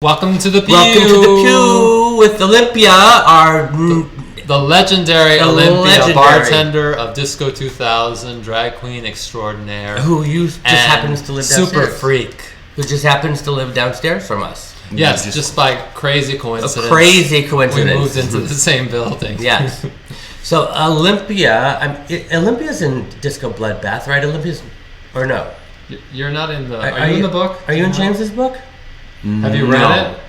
Welcome to the Pew. Welcome to the Pew with Olympia, the legendary Olympia, bartender of Disco 2000, drag queen extraordinaire, who just happens to live downstairs. Super freak, who just happens to live downstairs from us. Yes, just by crazy coincidence. A crazy coincidence. We moved into the same building. Yes. So Olympia's in Disco Bloodbath, right? Olympia's, or no? You're not in the. Are you in the book? Are you in James's book? Have you read it?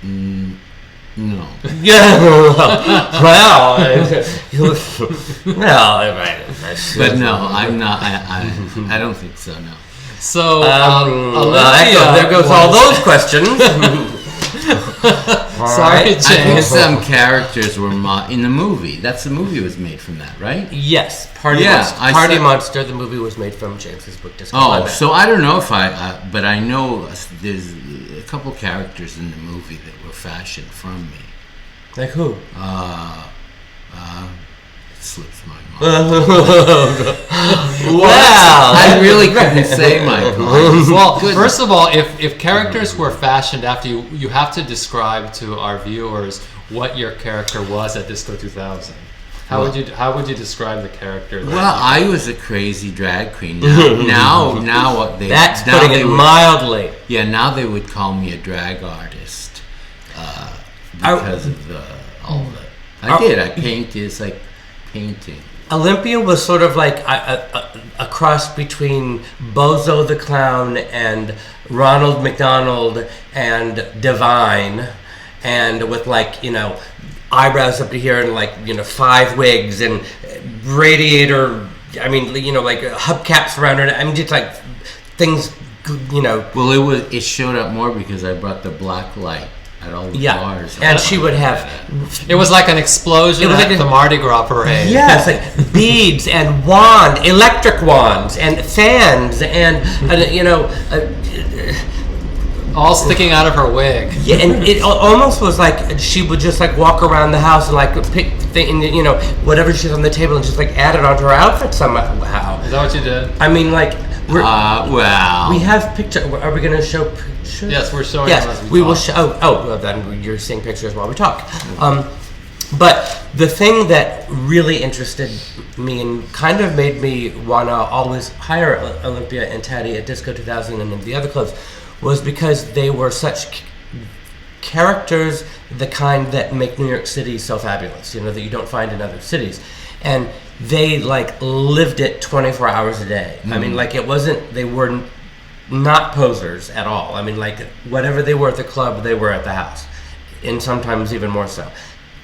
No. Yeah. But no, I'm not. I don't think so. No. So there goes all those questions. Sorry, James. I think some characters were in the movie. That's the movie was made from that, right? Yes, Party Monster. The movie was made from James's book. So I don't know if but I know there's a couple characters in the movie that were fashioned from me. Like who? It slips my mind. Wow, I really couldn't say my point. Well, first of all, if characters were fashioned after you, you have to describe to our viewers what your character was at Disco 2000. How would you describe the character? Well, I was a crazy drag queen. Now what they that's now putting it mildly. Yeah, now they would call me a drag artist because of all the. I paint is like painting. Olympia was sort of like a cross between Bozo the Clown and Ronald McDonald and Divine, and with eyebrows up to here and 5 wigs and radiator. I mean, hubcaps around her. I mean, just like things. Well, it showed up more because I brought the black light at all the bars. And she would have. It was like an explosion at the Mardi Gras parade. Yes, like beads and electric wands and fans and all sticking out of her wig. Yeah, and it almost was like she would just walk around the house and pick whatever she's on the table and just add it onto her outfit somehow. Is that what you did? I mean, well, we have pictures. Are we going to show pictures? Yes, we're showing. Yes, we will show. Well, then you're seeing pictures while we talk. But the thing that really interested me and kind of made me want to always hire Olympia and Tati at Disco 2000 and the other clubs was because they were such characters, the kind that make New York City so fabulous, that you don't find in other cities. And they lived it 24 hours a day. Mm-hmm. I mean, they were not posers at all. I mean, whatever they were at the club, they were at the house, and sometimes even more so.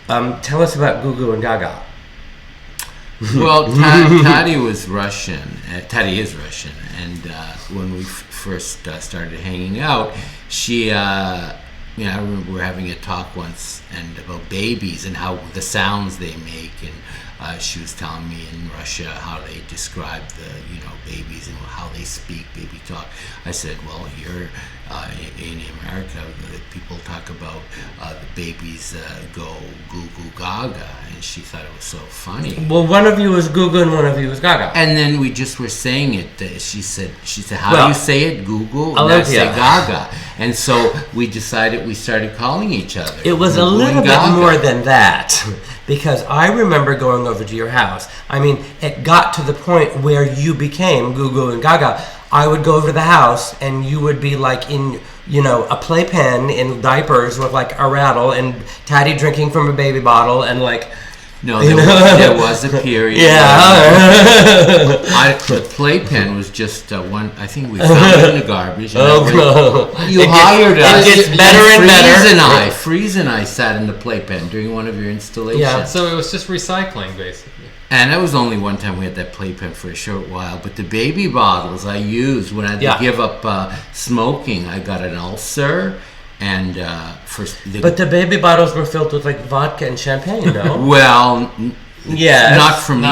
Tell us about Gugu and Gaga. Well, Tati was Russian. Tati is Russian, and when we first started hanging out, she, I remember we were having a talk once about babies and how the sounds they make, and she was telling me in Russia how they describe the babies and how they speak baby talk. I said, well, here in America, people talk about the babies go goo goo gaga, and she thought it was so funny. Well, one of you was Goo Goo and one of you was Gaga. And then we just were saying it. She said, how do you say it? Goo goo? And I say Gaga. And so we started calling each other. It was a little bit more than that. Because I remember going over to your house. I mean, it got to the point where you became Goo Goo and Gaga. I would go over to the house, and you would be in, a playpen in diapers with a rattle, and Tati drinking from a baby bottle, and No, there was a period. Yeah. The playpen was just one. I think we found it in the garbage. No. You hired us. It gets better and better. Freeze and I sat in the playpen during one of your installations. Yeah, so it was just recycling, basically. And that was only one time we had that playpen for a short while. But the baby bottles I used when I had to give up smoking, I got an ulcer. And but the baby bottles were filled with vodka and champagne, no? Well, yeah, not for me.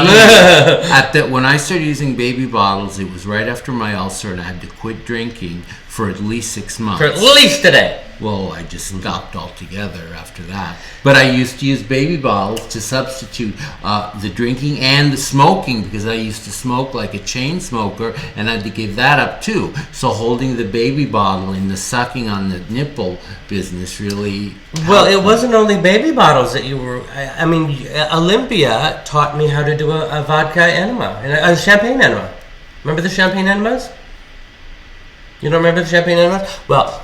When I started using baby bottles, it was right after my ulcer, and I had to quit drinking for at least 6 months. For at least a day. Well, I just stopped altogether after that. But I used to use baby bottles to substitute the drinking and the smoking, because I used to smoke like a chain smoker, and I had to give that up too. So holding the baby bottle and the sucking on the nipple business really Well, it wasn't only baby bottles that you were... I mean, Olympia taught me how to do a vodka enema, a champagne enema. Remember the champagne enemas? You don't remember the champagne enemas? Well,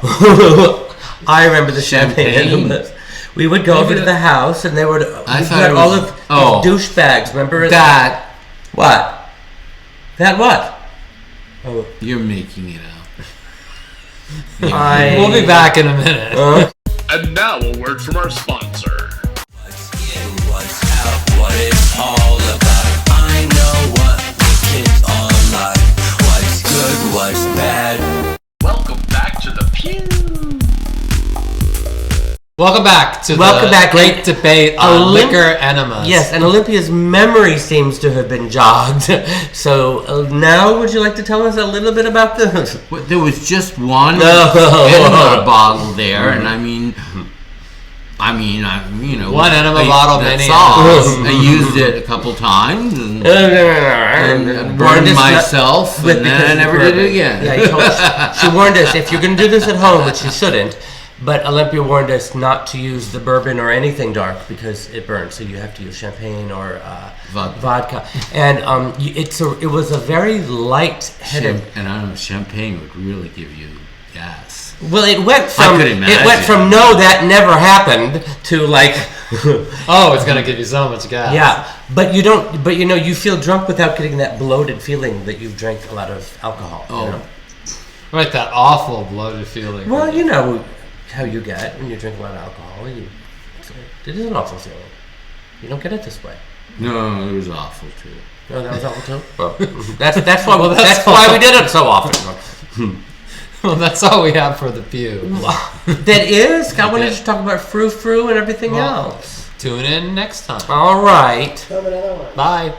I remember the champagne enemas. We would go over to the house, and they would... I thought it all was- of douchebags, remember? that. What? That what? Oh. You're making it up. We'll be back in a minute. And now a word from our sponsor. What's in, what's out, what it's all about. I know what the kids are like. What's good, what's bad. Welcome back to the pew. Welcome back to Welcome the back. great debate on liquor enemas. Yes, and Olympia's memory seems to have been jogged. So now, would you like to tell us a little bit about this? Well, there was just one No. enema bottle there, and I mean, you know, One enema bottle, that's many all. enemas. I used it a couple times and And burned myself, and then I never did it again. Yeah, she warned us, if you're going to do this at home, which you shouldn't, but Olympia warned us not to use the bourbon or anything dark because it burns. So you have to use champagne or vodka. And it was a very light-headed... And I don't know, champagne would really give you gas. Well, it went could imagine. no, that never happened to like... Oh, it's gonna give you so much gas. Yeah, but you don't. But you feel drunk without getting that bloated feeling that you've drank a lot of alcohol. Oh. You know? Right, that awful bloated feeling. Well, you know how you get when you drink a lot of alcohol. It is an awful feeling. You don't get it this way. No, it was awful too. No, that was awful too. Well, that's why. Well, that's why we did it so often. Well, that's all we have for the pew. That is. Scott wanted to talk about frou-frou and everything else. Tune in next time. All right. Bye.